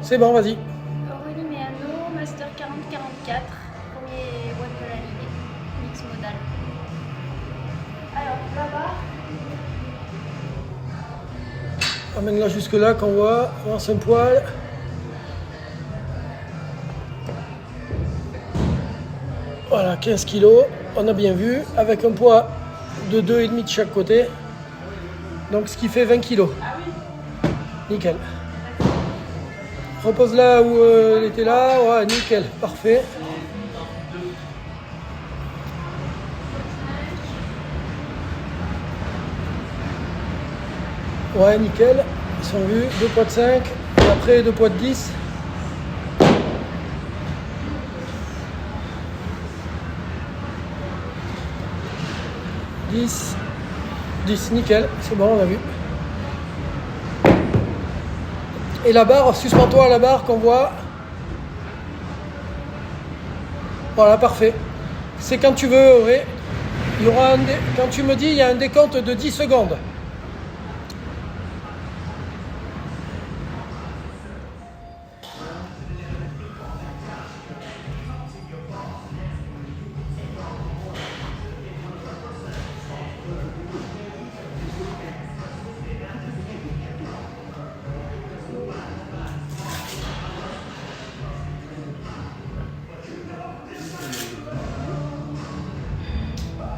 C'est bon, vas-y. Aurélie Méano, Master 40-44, premier WOD de la Ligue, mix modal. Alors, là-bas. Amène-la jusque là qu'on voit. Avance un poil. Voilà, 15 kg. On a bien vu. Avec un poids de 2,5 de chaque côté. Donc ce qui fait 20 kg. Nickel. Repose là où elle était là. Ouais, nickel. Parfait. Ouais, nickel. Ils sont vus. 2 poids de 5. Et après 2 poids de 10. « 10, nickel, c'est bon, on a vu. Et la barre, suspends-toi à la barre qu'on voit. Voilà, parfait. C'est quand tu veux, Auré. Il y aura quand tu me dis, il y a un décompte de 10 secondes.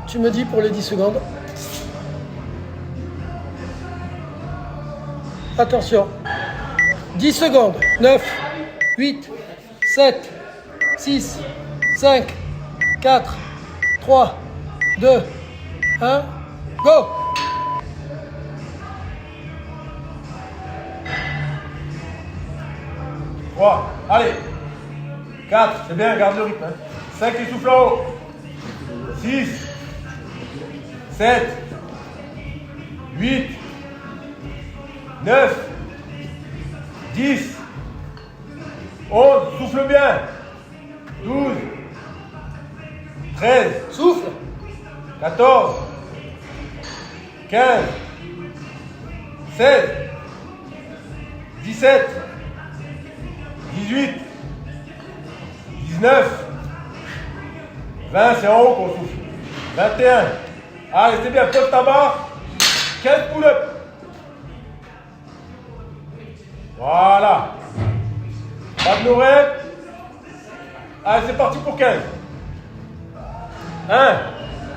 Tu me dis pour les 10 secondes. Attention. 10 secondes. 9, 8, 7, 6, 5, 4, 3, 2, 1. Go! Trois. Allez. 4, c'est bien, garde le rythme. 5 et souffle en haut. 6, 7, 8, 9, 10, 11, souffle bien. 12, 13, Souffle. 14, 15, 16, 17, 18, 19, 20, c'est en haut qu'on souffle. 21. Allez, c'est bien, pose ta barre. 15 pull-up. Voilà. Pas de no rep. Allez, c'est parti pour 15. 1,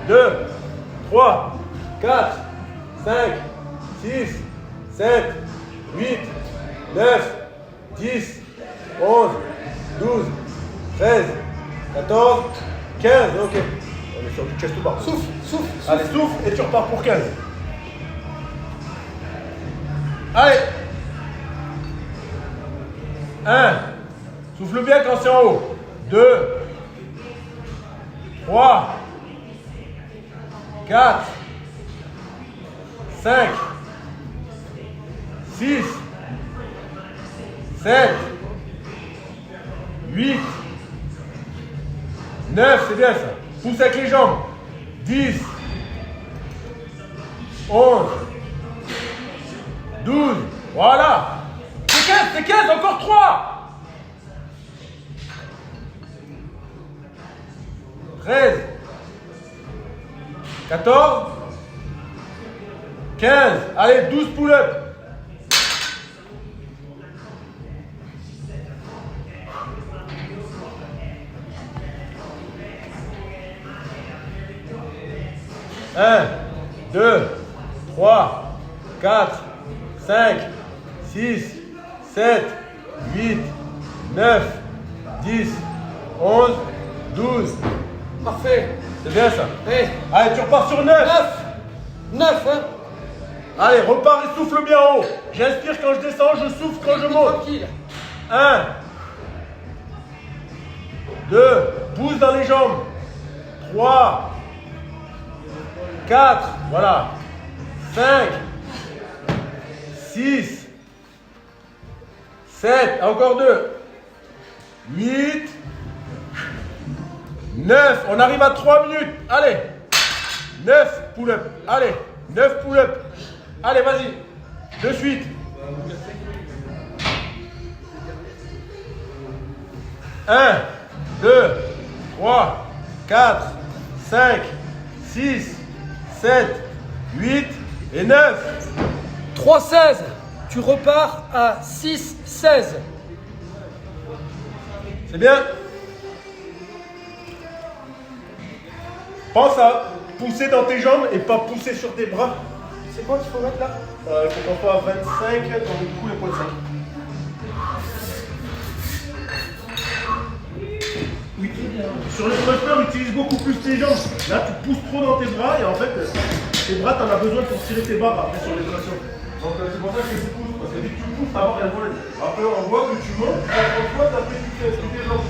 2, 3, 4, 5, 6, 7, 8, 9, 10, 11, 12, 13, 14, 15. Ok. On est sur du chest to bar. Souffle, souffle. Allez, souffle et tu repars pour 15. Allez. 1. Souffle bien quand c'est en haut. 2. 3. 4. 5. 6. 7. 8. 9, c'est bien ça. Pousse avec les jambes. 10. 11. 12. Voilà. C'est 15, encore 3. 13. 14. 15. Allez, 12 pull-ups. Un, 2, 3, 4, 5, 6, 7, 8, 9, 10, 11, 12. Parfait. C'est bien ça. Hey, Allez, tu repars sur 9. 9, hein. Allez, repars et souffle bien haut. J'inspire quand je descends, je souffle quand je monte. Tranquille. 1, 2, pousse dans les jambes. 3, 4, voilà. 5, 6, 7, encore 2, 8, 9, on arrive à 3 minutes. Allez, 9 pull-up. Allez, 9 pull-up. Allez, vas-y, de suite. 1, 2, 3, 4, 5, 6, 7, 8 et 9. 3-16. Tu repars à 6-16. C'est bien. Pense à pousser dans tes jambes et pas pousser sur tes bras. C'est quoi qu'il faut mettre là? Il faut qu'on soit à 25, donc du coup l'épaule 5. Oui. Sur le thruster, utilise beaucoup plus tes jambes. Là, tu pousses trop dans tes bras et en fait, tes bras, tu en as besoin pour tirer tes barres après sur les tractions. Donc c'est pour ça que tu pousses. Parce que dès que tu pousses, ta barre elle vole. Après, on voit que tu montes, tu prends fois, après tu fais tes jambes.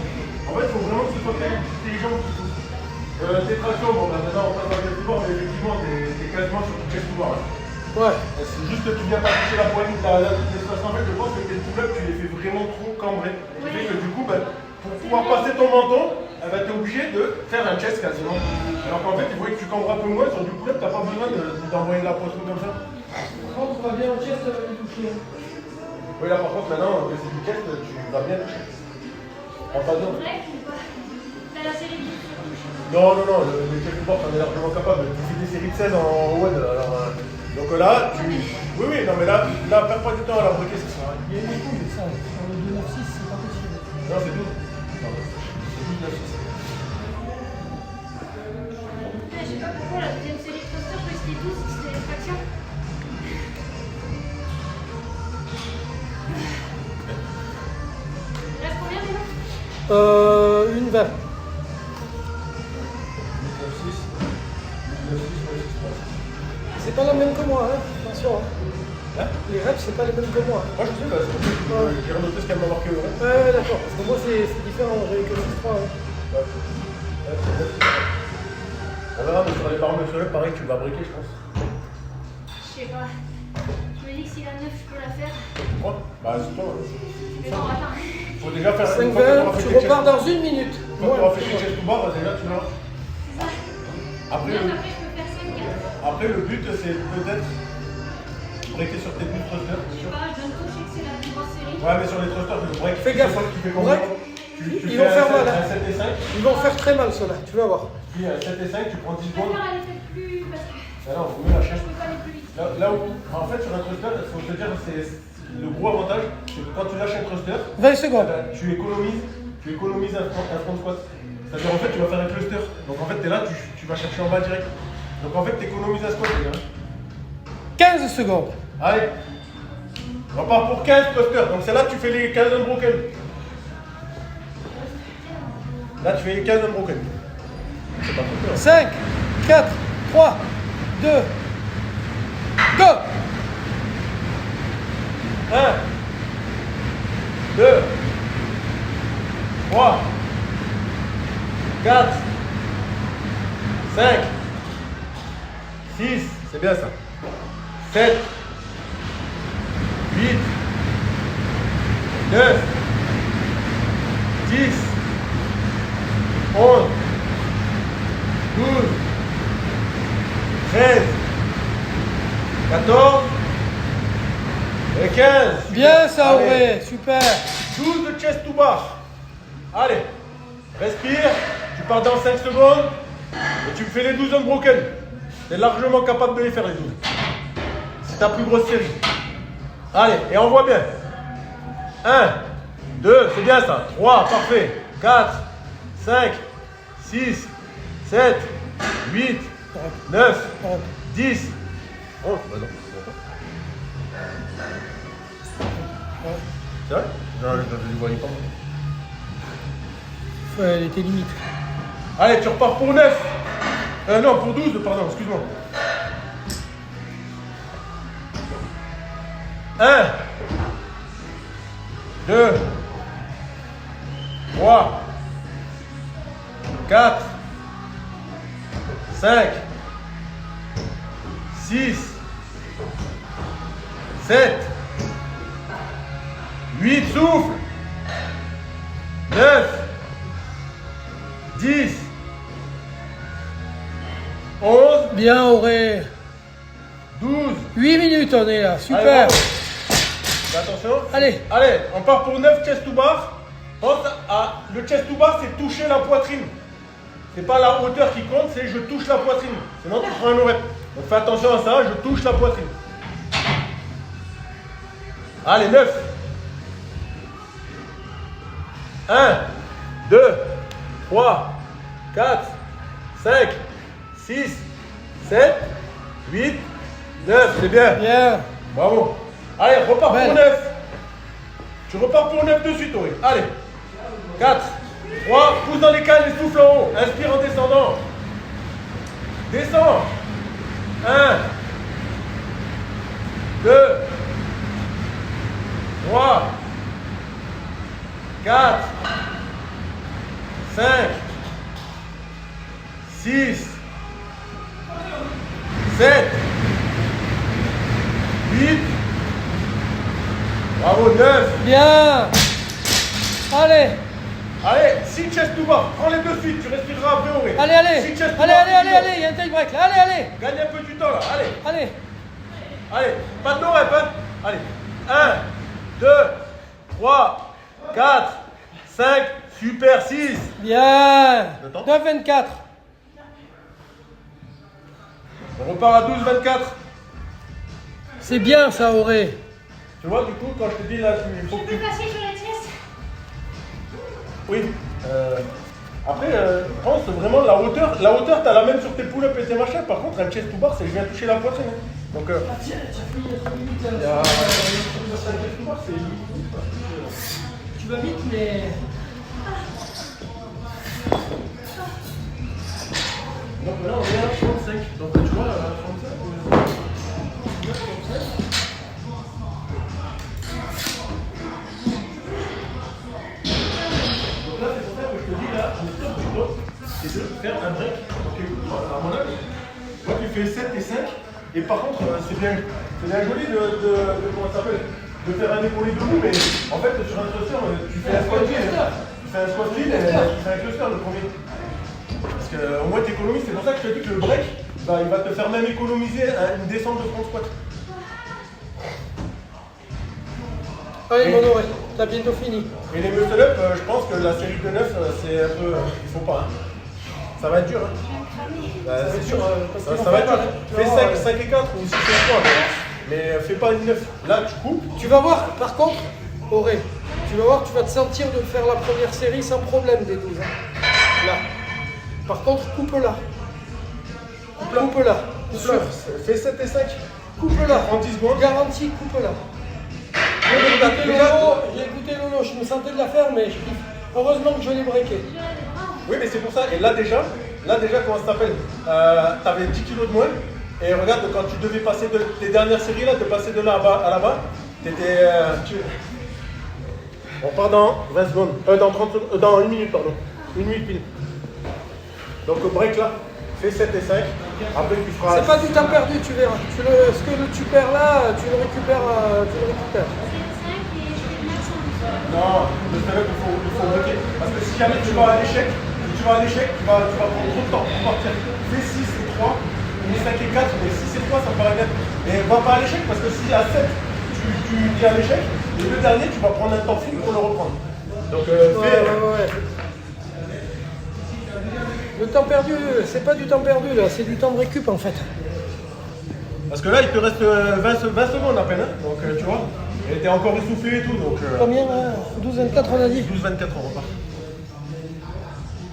En fait, il faut vraiment que ce soit tes jambes qui poussent. Tes tractions, bon, bah, maintenant on passe dans le chest to bar, mais effectivement, t'es quasiment sur le chest to bar. Ouais. C'est juste que tu viens pas toucher la poignée de la en fait, je pense que tes pull-ups, tu les fais vraiment trop cambrés. Ce qui fait que du coup, bah, pour pouvoir passer ton menton, tu es obligé de faire un chest quasiment. Alors qu'en fait, il faut que tu cambres un peu moins. Sur du pull-up, tu n'as pas besoin d'envoyer la poitrine comme ça. Par contre, on va bien au chest avec le toucher. Oui, là par contre, maintenant que c'est du chest, tu vas bien toucher. En pas bien. T'as la série du Non, le chest board, t'en es largement capable. Tu fais des séries de 16 en WOD. Alors, donc là, tu. Oui, non, mais là, perds pas du temps à la briquer, ça sert à rien. Il y a une couille, ça. Sur le 2-9-6, c'est pas possible. Non, c'est 12. Non, c'est 12, 9, 6. Je sais pas pourquoi la deuxième série de thruster, je croyais que c'était 12, c'était les fractions. Il reste combien déjà? Une 20. 9, 6. 9, 6, 9, 6, 3. C'est pas la même que moi, hein. Attention. Hein? Les reps, c'est pas les mêmes que moi. Moi je sais, bah, c'est pour ça que j'ai renoté ce qu'elle m'a marqué au rep. Ouais, d'accord. Parce que moi, c'est différent. J'avais que 6-3. Hein. Ouais. Ouais, c'est 9, 6, 3. On verra, mais sur les barres de soleil, pareil, tu vas briquer, je pense. Je sais pas. Je me dis que si la 9, je peux la faire. Tu crois? Bah, c'est toi. Mais non, attends. Faut déjà faire une fois que t'auras 5-20, fait tu tes repars chest- dans une minute. Une fois que t'auras fait tes chest to bar, déjà tu verras. C'est ça. Après, Bien, le, après, je peux faire 5-4. après, le but, c'est peut-être breaker sur tes buts thrusters, bien sûr. Je donne tout, je sais que c'est la plus grosse série. Ouais, mais sur les thrusters, tu break. Fais gaffe. Tu fais combien? Break. Tu Ils fais vont faire un mal, 7, hein. un 7 et 5. Ils vont faire très mal, ceux-là. Tu vas voir. Puis un 7 et 5, tu prends 10 Je secondes. préfère aller peut-être plus parce que Ah non, faut mieux lâcher. je peux pas aller plus vite. Là où, en fait, sur un thruster, il faut te dire, c'est le gros avantage, c'est que quand tu lâches un thruster, 20 secondes. tu économises un front squat. C'est-à-dire, en fait, tu vas faire un cluster. Donc, en fait, tu es là, tu vas chercher en bas direct. Donc, en fait, tu économises un squat, les gars. 15 secondes. Allez, on part pour 15 thrusters. Donc, c'est là que tu fais les 15 unbroken. Là, tu fais les 15 unbroken. C'est pas trop peur. 5, 4, 3, 2, go. 1, 2, 3, 4, 5, 6, c'est bien ça. 7, 8, 9, 10, 11, 12, 13, 14 et 15. Bien ça, Allez. Auré. Super. 12 de chest to bar. Allez, respire. Tu pars dans 5 secondes. Et tu me fais les 12 unbroken. Tu es largement capable de les faire les 12. C'est ta plus grosse série. Allez, et envoie bien. 1, 2, c'est bien ça. 3, parfait. 4, 5, 6, 7, 8, 9, 10. Oh, bah non. C'est vrai? Non, je ne le voyais pas. Elle était limite. Allez, tu repars pour 9. Non, pour 12, pardon, excuse-moi. 1, 2, 3, 4, 5, 6, 7, 8, souffle. 9, 10, 11, Bien, Auré. 12. 8 minutes, on est là. Allez, Super. bravo. Fais attention. Allez. Allez, on part pour 9 chest to bar. Pense à le chest to bar, c'est toucher la poitrine. C'est pas la hauteur qui compte, c'est je touche la poitrine. Sinon tu prends un no-rep. Donc fais attention à ça, je touche la poitrine. Allez, 9. 1, 2, 3, 4, 5, 6, 7, 8, 9. C'est bien. Bien. Bravo. Allez, repars Belle. pour 9. Tu repars pour 9 de suite, oui. Allez. 4, 3, pousse dans les cannes et souffle en haut. Inspire en descendant. Descends. 1, 2, 3, 4, 5, 6, 7, 8, bravo, 9. Bien. Allez. Allez, 6 chest to bar, prends les deux suites, tu respireras après au ré. Allez, allez. Six chest to Allez, bar, allez, allez, toujours. allez. Il y a un tail break là. Allez, allez. Gagne un peu du temps là, allez. Allez. Allez, pas de no-rep, hein. Allez, 1, 2, 3, 4, 5, super, 6. Bien. Attends. 9-24. On repart à 12, 24. C'est bien ça, Auré. Tu vois, du coup, quand je te dis là, il faut que Tu tu... peux passer sur la chest? Oui. Après, je pense vraiment la hauteur, t'as la même sur tes pull-ups et tes machins. Par contre, un chest to bar, c'est je viens toucher la poitrine. Hein. Donc, il y a- un chest to bar, c'est limite. Tu vas vite, mais. Donc là, on est à 35. Donc, tu vois, à 35, donc là, c'est pour ça que je te dis, là, le stop du top, c'est de faire un break. Donc, écoute, à mon avis, toi, tu fais 7 et 5. Et par contre, c'est bien joli comment ça s'appelle, de faire un épaulé debout, mais en fait, sur un cluster, tu fais un squat clean. Tu fais un squat clean et tu fais un cluster le premier. Parce qu'au moins, tu économises. C'est pour ça que je te dis que le break, bah, il va te faire même économiser une descente de front squat. Allez, mon Auré. T'as bientôt fini. Et les muscle up, je pense que la série de 9, c'est un peu. Il faut pas. Hein. Ça va être dur. Hein. Bah, c'est sûr. parce Ça, qu'ils ça vont va être faire dur. mal, hein. Fais Non, 5 et 4 ou 6 et 3. Mais fais pas une 9. Là, tu coupes. Tu vas voir, par contre, Auré, tu vas voir, tu vas te sentir de faire la première série sans problème des 12. Hein. Là. Par contre, coupe-la. Coupe-la. Sûr. Fais 7 et 5. Coupe-la. En 10 secondes. Garantie, coupe-la. J'ai écouté Lolo, je me sentais de la faire, mais je kiffe. Heureusement que je l'ai breaké. Oui, mais c'est pour ça. Et là déjà, comment ça s'appelle, t'avais 10 kilos de moins. Et regarde, quand tu devais passer de tes dernières séries là, de passer de là à là-bas, t'étais. On part dans 20 secondes. Dans 30 secondes. Dans 1 minute, pardon. 1 minute pile. Donc break là, fais 7 et 5. Après tu feras. C'est pas du temps perdu, tu verras. Ce que tu perds là, tu le récupères. C'est 5 et je fais le max en 12. Non, le stand-up, il faut breaker. Parce que si jamais tu vas à l'échec, tu vas prendre trop de temps pour partir. Fais 6 et 3, ou 5 et 4, mais 6 et 3, ça me paraît net. Et va pas à l'échec, parce que si à 7, tu dis à l'échec, les deux derniers, tu vas prendre un temps fou pour le reprendre. Donc, Ouais. Le temps perdu, c'est pas du temps perdu là, c'est du temps de récup en fait. Parce que là, il te reste 20 secondes à peine, hein. Donc tu vois, et t'es encore essoufflé et tout, donc... Combien là 12-24 on a dit. 12-24, on repart.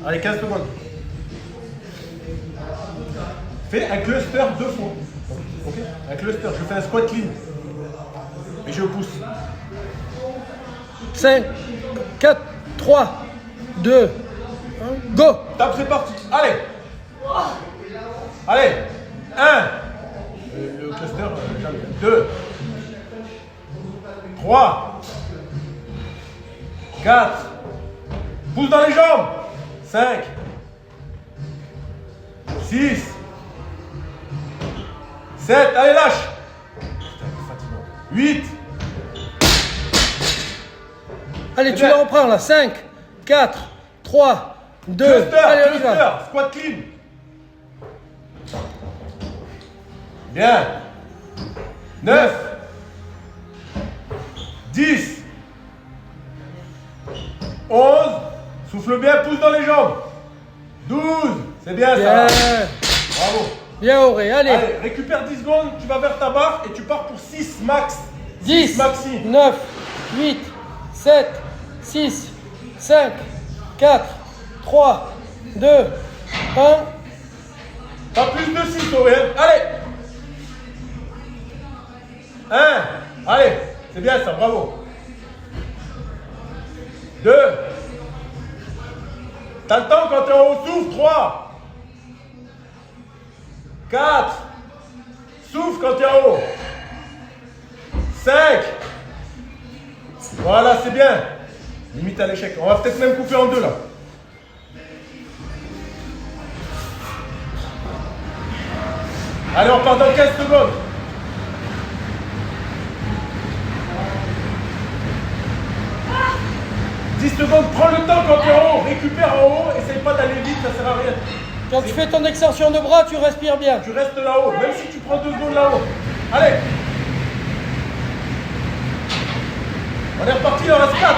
Allez, 15 secondes. Fais un cluster 2 fois. Ok. Un cluster, je fais un squat clean. Et je pousse. 5, 4, 3, 2, 1, go. Tape, c'est parti. Allez. Allez. 1. Le cluster, jamais. 2. 3. 4. Pousse dans les jambes. 5. 6. 7. Allez, lâche. Putain, fatigant. 8. Allez, tu bien. la reprends là. 5, 4, 3, 2, Cluster, allez on y cluster, va. squat clean. Bien. 9. 10. 11. Souffle bien, pousse dans les jambes. 12. C'est bien Bien. ça. Bravo. Bien, Auré. Allez. Allez, récupère 10 secondes, tu vas vers ta barre et tu pars pour 6 max. 10, maxi. 9, 8, 7, 6, 5, 4, 3, 2, 1. Pas plus de 6, Auré. Allez. 1. Allez, c'est bien ça, bravo. 2. T'as le temps quand t'es en haut, souffle. 3. 4. Souffle quand t'es en haut. 5. Voilà, c'est bien. Limite à l'échec. On va peut-être même couper en deux là. Allez, on part dans 15 secondes. Secondes, prends le temps quand tu es en haut, récupère en haut, essaye pas d'aller vite, ça sert à rien. Quand tu fais ton extension de bras, tu respires bien. Tu restes là-haut, même si tu prends 2 secondes là-haut. Allez. On est reparti, il en reste 4.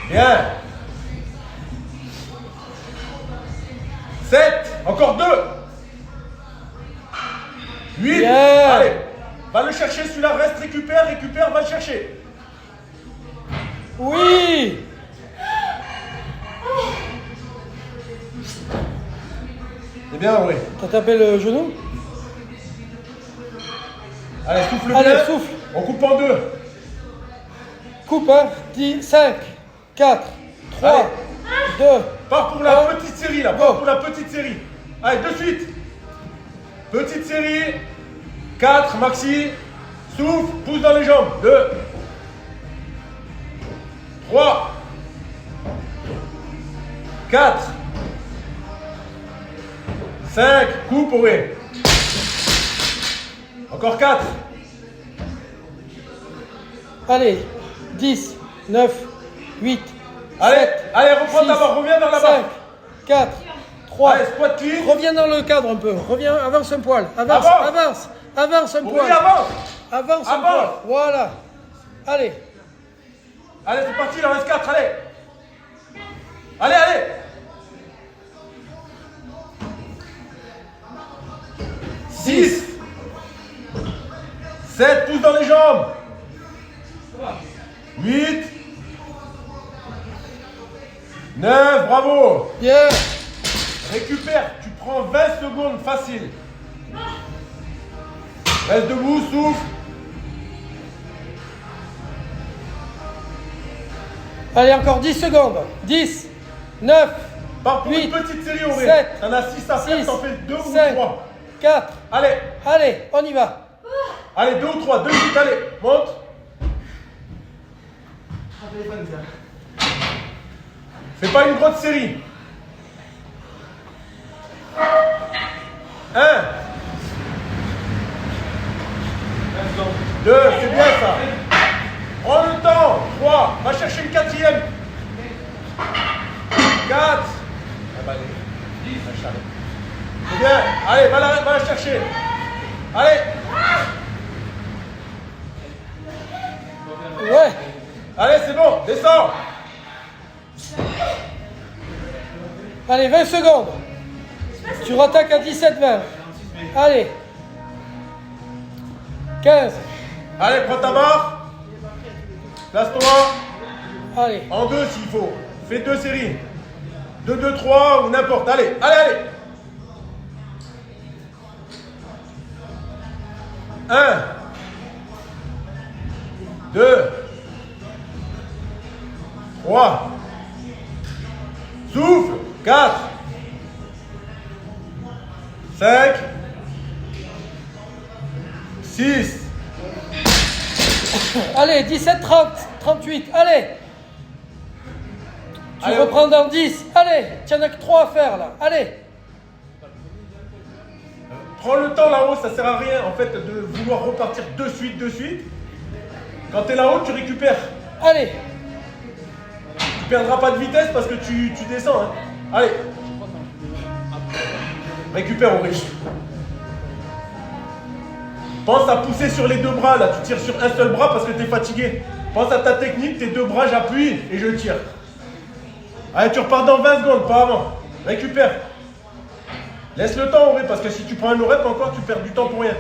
Bien. 7, encore 2. 8, Bien. allez. Va le chercher, celui-là, reste, récupère, va le chercher. Oui. C'est bien, oui. T'as tapé le genou? Allez, souffle Allez, bien. souffle. On coupe en deux. Coupe, hein. 10, 5, 4, 3, Allez. 2. Pars pour la un. petite série, là. Go. Pars pour la petite série. Allez, de suite. Petite série. 4, maxi. Souffle, pousse dans les jambes. 2. 3. 4. 5. Coupe, oui. Encore 4. Allez. 10, 9, 8, Allez, 7, allez, reprends ta barre, reviens vers la 5, barre. 4, 3. Allez, squat clean. Reviens dans le cadre un peu. Reviens, avance un poil. Avance, Avance. avance. Avance un Oui, poil. avance. Avance un Avance. poil. Voilà. Allez. Allez, c'est parti, il en reste 4, allez. Allez, allez. 6. 7, pousse dans les jambes. 8. 9, bravo. Bien. Récupère, tu prends 20 secondes facile. Reste debout, souffle. Allez, encore 10 secondes. 10, 9, Pars pour 8, une petite série, Auré. 7, T'en as 6 à faire, 6, t'en fais 2 ou 5, 3. 4. Allez, Allez, on y va. allez, 2 ou 3, 2 minutes, allez, monte. Fais pas une grosse série. 1. 2, c'est bien ça. Prends le temps. 3, va chercher une 4e. 4. Ah bah, allez. C'est bien. Allez, va la chercher. Allez. Ouais. Allez, c'est bon. Descends. Allez, 20 secondes. Tu rattaques à 17-20. Allez. 15. Allez, prends ta barre. Place-toi. Allez. En 2 s'il faut. Fais 2 séries. 2, 2, 3 ou n'importe. Allez, allez, allez. 1. 2. 3. Souffle. 4. 5. 6. Allez, 17, 30, 38. Allez. Tu Allez, reprends dans 10. Allez. Tu n'en as que 3 à faire là. Allez. Prends le temps là-haut, ça sert à rien en fait de vouloir repartir de suite. Quand tu es là-haut, tu récupères. Allez. Tu perdras pas de vitesse parce que tu descends. Hein. Allez. Récupère au riche. Pense à pousser sur les deux bras, là. Tu tires sur un seul bras parce que tu es fatigué. Pense à ta technique, tes deux bras, j'appuie et je tire. Allez, tu repars dans 20 secondes, pas avant. Récupère. Laisse le temps, Auré, parce que si tu prends un no-rep encore, tu perds du temps pour rien.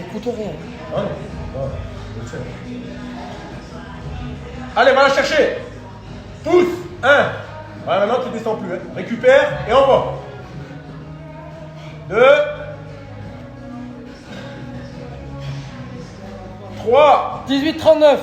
Écoute rien. Ah non. Ah, je le sais. Allez, va la chercher. Pousse. 1. Voilà, maintenant tu descends plus. Hein. Récupère et envoie. 2. 3. 18,39.